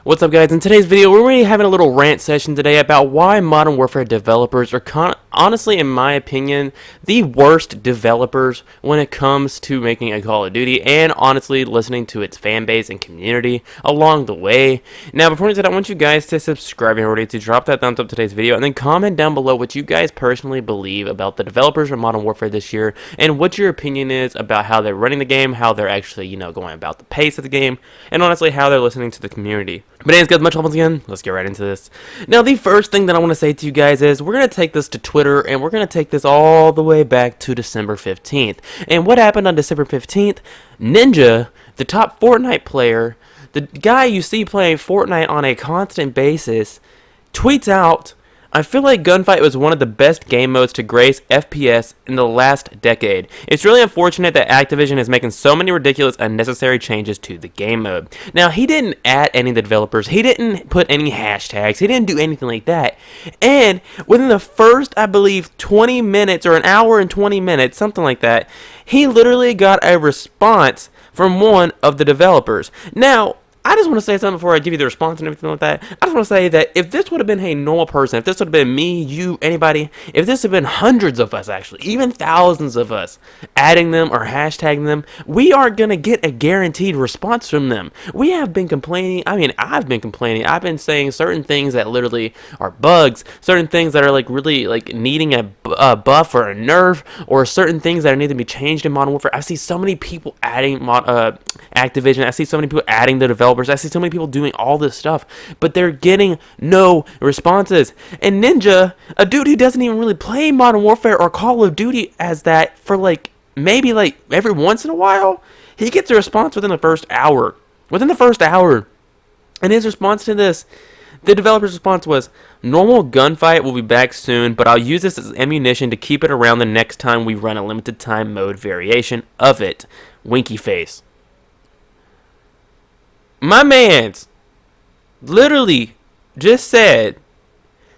What's up, guys? In today's video, we're going to be having a little rant session today about why Modern Warfare developers are honestly, in my opinion, the worst developers when it comes to making a Call of Duty and honestly listening to its fan base and community along the way. Now, before we do that, I want you guys to subscribe already, to drop that thumbs up to today's video, and then comment down below what you guys personally believe about the developers of Modern Warfare this year and what your opinion is about how they're running the game, how they're actually, going about the pace of the game, and honestly, how they're listening to the community. But anyways, guys, much love once again. Let's get right into this. Now, the first thing that I want to say to you guys is we're going to take this to Twitter, and we're going to take this all the way back to December 15th. And what happened on December 15th? Ninja, the top Fortnite player, the guy you see playing Fortnite on a constant basis, tweets out, "I feel like Gunfight was one of the best game modes to grace FPS in the last decade. It's really unfortunate that Activision is making so many ridiculous, unnecessary changes to the game mode." Now, he didn't add any of the developers. He didn't put any hashtags. He didn't do anything like that. And within the first, I believe, 20 minutes or an hour and 20 minutes, something like that, he literally got a response from one of the developers. Now, I just want to say something before I give you the response and everything like that. I just want to say that if this would have been a normal person, if this would have been me, you, anybody, if this had been hundreds of us actually, even thousands of us, adding them or hashtagging them, we are going to get a guaranteed response from them. We have been complaining. I mean, I've been complaining. I've been saying certain things that literally are bugs, certain things that are like really like needing a buff or a nerf, or certain things that need to be changed in Modern Warfare. I see so many people adding Activision. I see so many people adding the developers. I see so many people doing all this stuff, but they're getting no responses. And Ninja, a dude who doesn't even really play Modern Warfare or Call of Duty as that for maybe every once in a while, he gets a response within the first hour. And his response to this, the developer's response was, "Normal Gunfight will be back soon, but I'll use this as ammunition to keep it around the next time we run a limited time mode variation of it. Winky face." My man's literally just said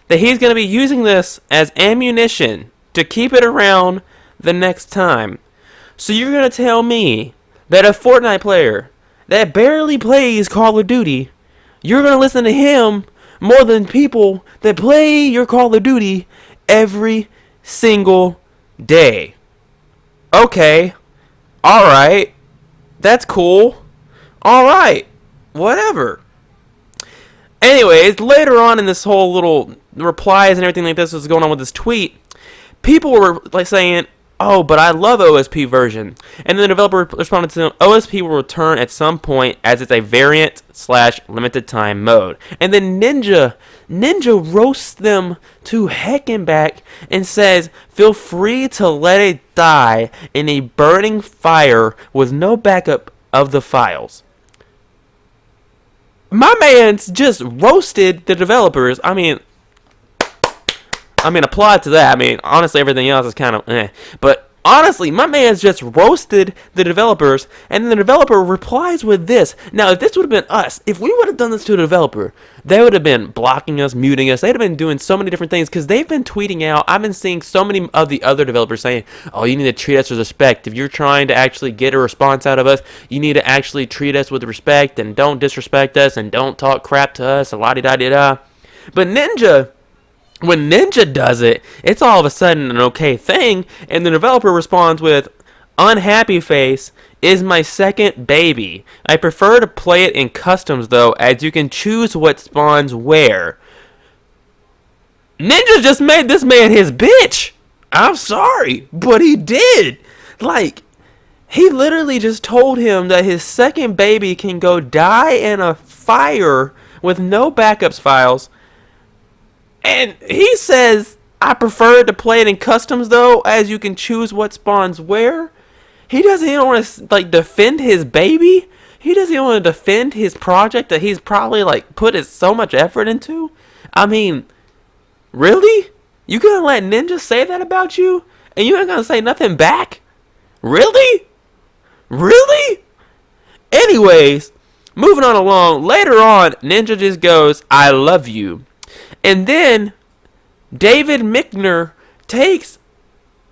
that he's going to be using this as ammunition to keep it around the next time. So you're going to tell me that a Fortnite player that barely plays Call of Duty, you're going to listen to him more than people that play your Call of Duty every single day? Okay. Alright. That's cool. Alright. Whatever. Anyways, later on in this whole little replies and everything like this was going on with this tweet, people were saying, "Oh, but I love OSP version." And then the developer responded to them, "OSP will return at some point as it's a variant / limited time mode." And then Ninja roasts them to heck and back and says, "Feel free to let it die in a burning fire with no backup of the files." My man's just roasted the developers. I mean, applaud to that. I mean, honestly, everything else is kind of eh. But honestly, my man's just roasted the developers, and then the developer replies with this. Now, if this would have been us, if we would have done this to a developer, they would have been blocking us, muting us. They'd have been doing so many different things because they've been tweeting out. I've been seeing so many of the other developers saying, "Oh, you need to treat us with respect. If you're trying to actually get a response out of us, you need to actually treat us with respect and don't disrespect us and don't talk crap to us, a la-di-da-di-da." But when Ninja does it, it's all of a sudden an okay thing, and the developer responds with, "Unhappy face is my second baby. I prefer to play it in customs though, as you can choose what spawns where." Ninja just made this man his bitch. I'm sorry, but he did. He literally just told him that his second baby can go die in a fire with no backups files. And he says, "I prefer to play it in customs though, as you can choose what spawns where." He doesn't even want to defend his baby. He doesn't even want to defend his project that he's probably put so much effort into. I mean, really? You gonna let Ninja say that about you, and you ain't gonna say nothing back? Really? Anyways, moving on along. Later on, Ninja just goes, "I love you." And then David Mickner takes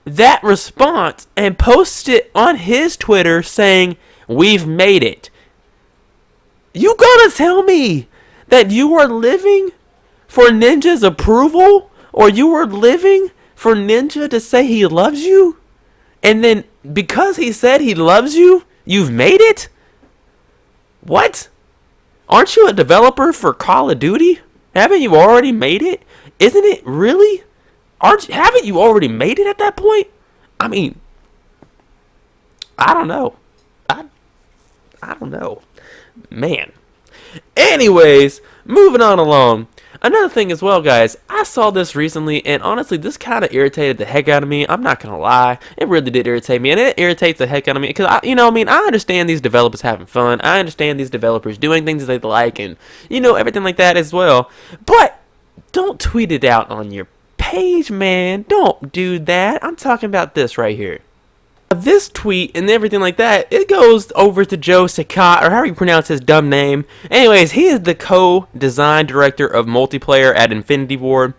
that response and posts it on his Twitter saying, "We've made it." You gonna tell me That you are living for Ninja's approval? Or you were living for Ninja to say he loves you? And then because he said he loves you, you've made it? What? Aren't you a developer for Call of Duty? Haven't you already made it? Isn't it really? Haven't you already made it at that point? I mean, I don't know. I don't know. Man. Anyways, moving on along. Another thing as well, guys, I saw this recently, and honestly, this kind of irritated the heck out of me. I'm not going to lie. It really did irritate me, and it irritates the heck out of me, because, I understand these developers having fun. I understand these developers doing things they like, and, everything like that as well. But don't tweet it out on your page, man. Don't do that. I'm talking about this right here. This tweet and everything like that, it goes over to Joe Sakat, or however you pronounce his dumb name. Anyways, he is the co-design director of multiplayer at Infinity Ward.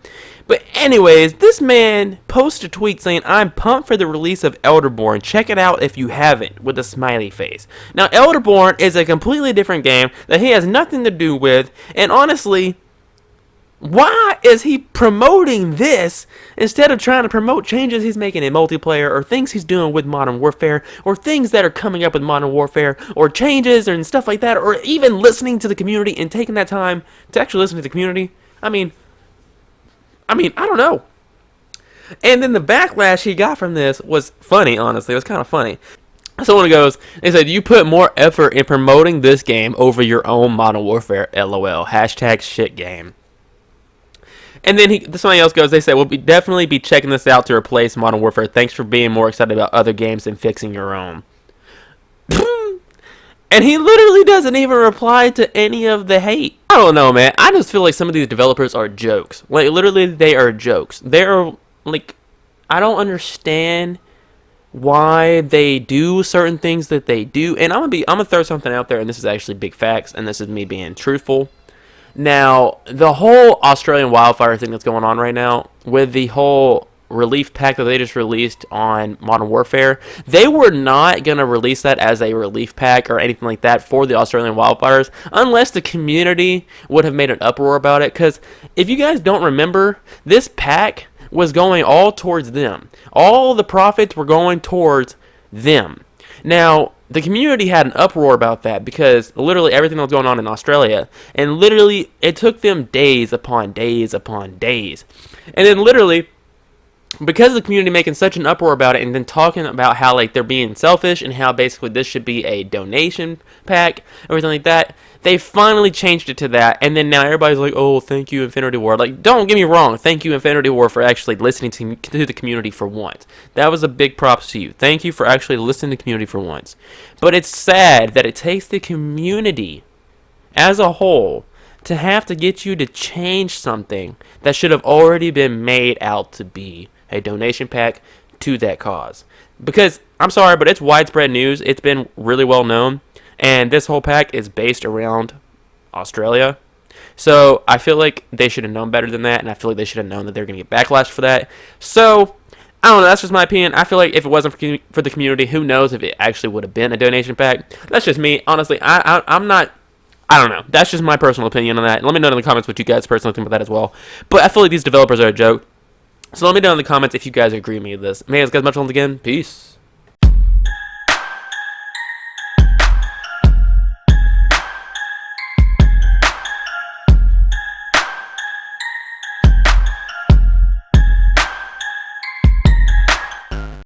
But anyways, this man posted a tweet saying, "I'm pumped for the release of Elderborn. Check it out if you haven't," with a smiley face. Now, Elderborn is a completely different game that he has nothing to do with, and honestly, why is he promoting this instead of trying to promote changes he's making in multiplayer, or things he's doing with Modern Warfare, or things that are coming up with Modern Warfare, or changes and stuff like that, or even listening to the community and taking that time to actually listen to the community? I mean, I don't know. And then the backlash he got from this was funny, honestly. It was kind of funny. Someone goes, they said, "You put more effort in promoting this game over your own Modern Warfare, LOL. Hashtag shit game." And then somebody else goes, they say, "We'll definitely be checking this out to replace Modern Warfare. Thanks for being more excited about other games and fixing your own." And he literally doesn't even reply to any of the hate. I don't know, man. I just feel like some of these developers are jokes. Like, literally, they are jokes. They're, like, I don't understand why they do certain things that they do. And I'm gonna throw something out there, and this is actually big facts, and this is me being truthful. Now, the whole Australian wildfire thing that's going on right now, with the whole relief pack that they just released on Modern Warfare, they were not going to release that as a relief pack or anything like that for the Australian wildfires unless the community would have made an uproar about it. Because if you guys don't remember, this pack was going all towards them. All the profits were going towards them. Now, the community had an uproar about that because literally everything that was going on in Australia, and literally it took them days upon days upon days. And then literally, because of the community making such an uproar about it, and then talking about how like they're being selfish and how basically this should be a donation pack, everything like that, they finally changed it to that. And then now everybody's like, "Oh, thank you, Infinity Ward." Like, don't get me wrong, thank you, Infinity Ward, for actually listening to the community for once. That was a big props to you. Thank you for actually listening to the community for once. But it's sad that it takes the community as a whole to have to get you to change something that should have already been made out to be a donation pack to that cause. Because, I'm sorry, but it's widespread news. It's been really well known. And this whole pack is based around Australia. So I feel like they should have known better than that. And I feel like they should have known that they're going to get backlash for that. So, I don't know. That's just my opinion. I feel like if it wasn't for the community, who knows if it actually would have been a donation pack. That's just me. Honestly, I'm not... I don't know. That's just my personal opinion on that. Let me know in the comments what you guys personally think about that as well. But I feel like these developers are a joke. So let me know in the comments if you guys agree with me with this. Man, guys, much once again. Peace.